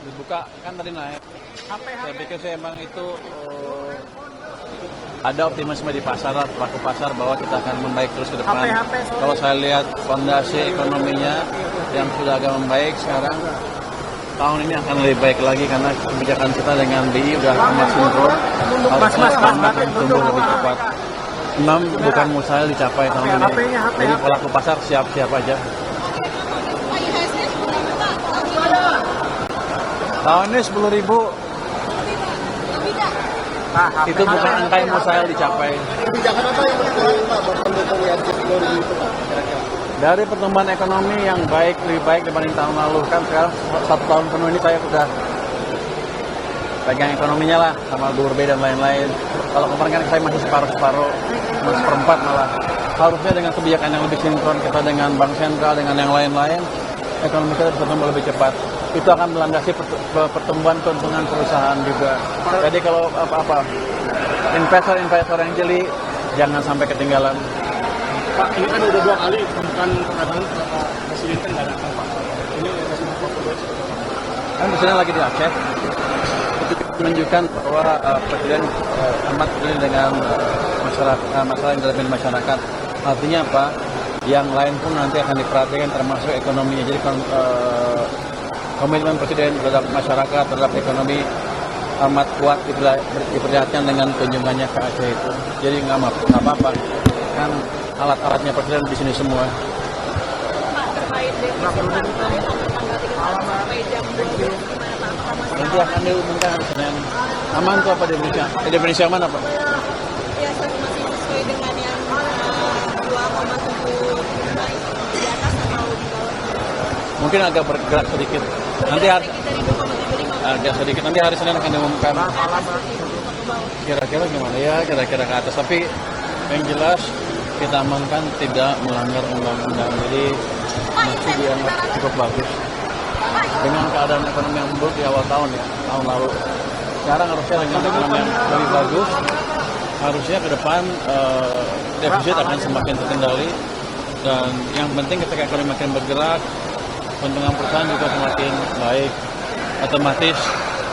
dibuka kan tadi naik. Saya pikir sih emang itu ada optimisme di pasar, pelaku pasar bahwa kita akan membaik terus ke depan. Kalau saya lihat fondasi ekonominya yang sudah agak membaik sekarang, tahun ini akan lebih baik lagi karena kebijakan kita dengan BI udah amat sinkron, akan tumbuh lebih cepat. 6 bukan mustahil dicapai tahun ini. Jadi pelaku pasar siap-siap aja. Tahun ini 10.000. Itu bukan angka yang mustahil dicapai. Kebijakan apa yang berkurang Pak mendukung IHSG 10.000 itu Pak? Dari pertumbuhan ekonomi yang baik, lebih baik dibanding tahun lalu. Kan sekarang 1 tahun penuh ini saya sudah pegang ekonominya lah, sama Gubernur dan lain-lain. Kalau kemarin kan saya masih separuh-separuh, masih seperempat malah. Harusnya dengan kebijakan yang lebih sinkron kita dengan Bank Sentral, dengan yang lain-lain, ekonomi kita bisa tumbuh lebih cepat. Itu akan melandasi pertumbuhan keuntungan perusahaan juga. Jadi kalau investor yang jeli, jangan sampai ketinggalan. Pak, ini kan udah 2 kali bukan pernyataan Presiden kan nggak datang Pak. Ini Presiden Papua. Kan Presiden lagi di Aceh. Itu menunjukkan bahwa Presiden amat peduli dengan masalah yang dihadapi masyarakat. Artinya apa? Yang lain pun nanti akan diperhatikan termasuk ekonominya. Jadi komitmen Presiden terhadap masyarakat, terhadap ekonomi amat kuat diperlihatkan dengan kunjungannya ke Aceh itu. Jadi nggak apa-apa. Kan alat-alatnya Presiden di sini semua. Nanti akan diumumkan hari Senin. Aman tuh apa di Indonesia? Di Indonesia aman apa? Ya, masih sesuai dengan yang 2,7 di atas atau di bawah. Mungkin agak bergerak sedikit. Nanti agak sedikit. Nanti hari Senin akan diumumkan. Kira-kira gimana ya? Kira-kira ke atas. Tapi yang jelas kita amankan tidak melanggar undang-undang. Jadi masih dianggap cukup bagus. Dengan keadaan ekonomi yang buruk di awal tahun ya, tahun lalu. Sekarang harusnya dengan ekonomi yang lebih bagus, harusnya ke depan defisit akan semakin terkendali. Dan yang penting ketika ekonomi makin bergerak, keuntungan perusahaan juga semakin baik. Otomatis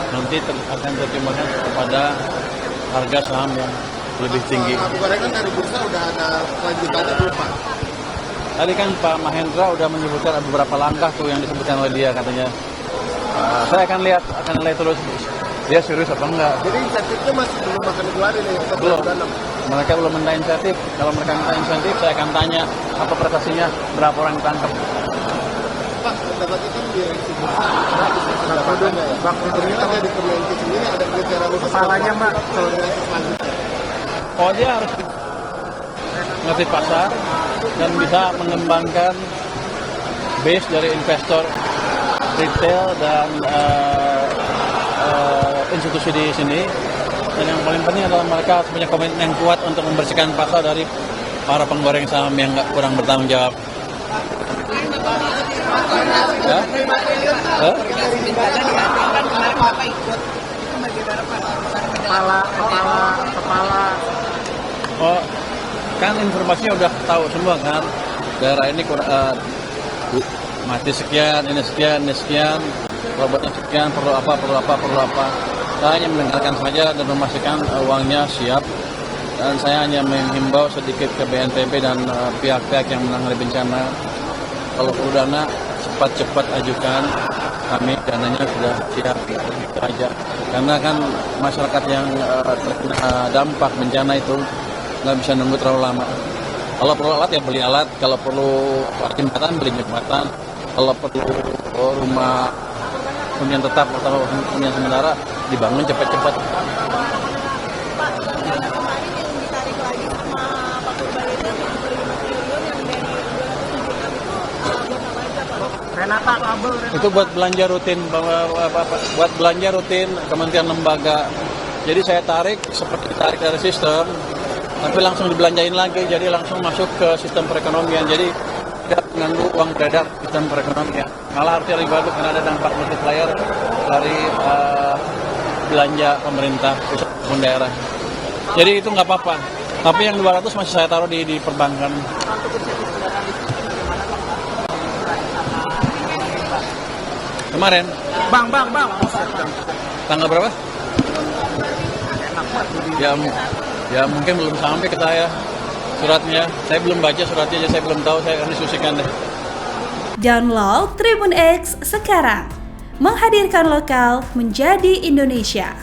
nanti akan tertimbulkan kepada harga saham yang lebih tinggi. Kemarin kan dari bursa udah ada kelanjutannya belum Pak? Tadi kan Pak Mahendra udah menyebutkan ada beberapa langkah tuh yang disebutkan oleh dia katanya. Saya akan lihat terus dia serius apa enggak. Jadi insentifnya masih belum akan dikeluarin ya? Belum. Mereka belum minta insentif. Kalau mereka minta insentif, saya akan tanya apa prestasinya, berapa orang ditangkap. Pak, tadi kan direksi bursa ada pendapatan ya? Bang, ternyata di Kemenki sendiri ada kriteria khusus kepalanya Mbak selanjutnya. Oh, dia harus ngerti pasar dan bisa mengembangkan base dari investor retail dan institusi di sini. Dan yang paling penting adalah mereka harus punya komitmen yang kuat untuk membersihkan pasar dari para penggoreng saham yang kurang bertanggung jawab. Kepala. Oh, kan informasinya udah tahu semua kan. Daerah ini mati sekian, ini sekian, robotnya sekian, perlu apa. Saya hanya mendengarkan saja dan memastikan uangnya siap. Dan saya hanya menghimbau sedikit ke BNPB dan pihak-pihak yang menangani bencana. Kalau perlu dana, cepat-cepat ajukan. Kami dananya sudah siap, gitu aja. Karena kan masyarakat yang terkena dampak bencana itu nggak bisa nunggu terlalu lama. Kalau perlu alat ya beli alat, kalau perlu jembatan beli jembatan, kalau perlu rumah hunian tetap atau hunian sementara dibangun cepat-cepat. Renata kabel. Itu buat belanja rutin, buat belanja rutin kementerian lembaga. Jadi saya tarik seperti tarik dari sistem, tapi langsung dibelanjain lagi, jadi langsung masuk ke sistem perekonomian. Jadi tidak mengganggu uang beredar sistem perekonomian. Malah harusnya lebih bagus karena ada dampak multiplier dari belanja pemerintah pusat maupun daerah. Jadi itu nggak apa-apa. Tapi yang 200 masih saya taruh di perbankan. Kemarin. Bang. Tanggal berapa? Ya mungkin belum sampai ke saya suratnya. Saya belum baca suratnya, jadi saya belum tahu. Saya akan diskusikan deh. Download Tribun X sekarang. Menghadirkan lokal menjadi Indonesia.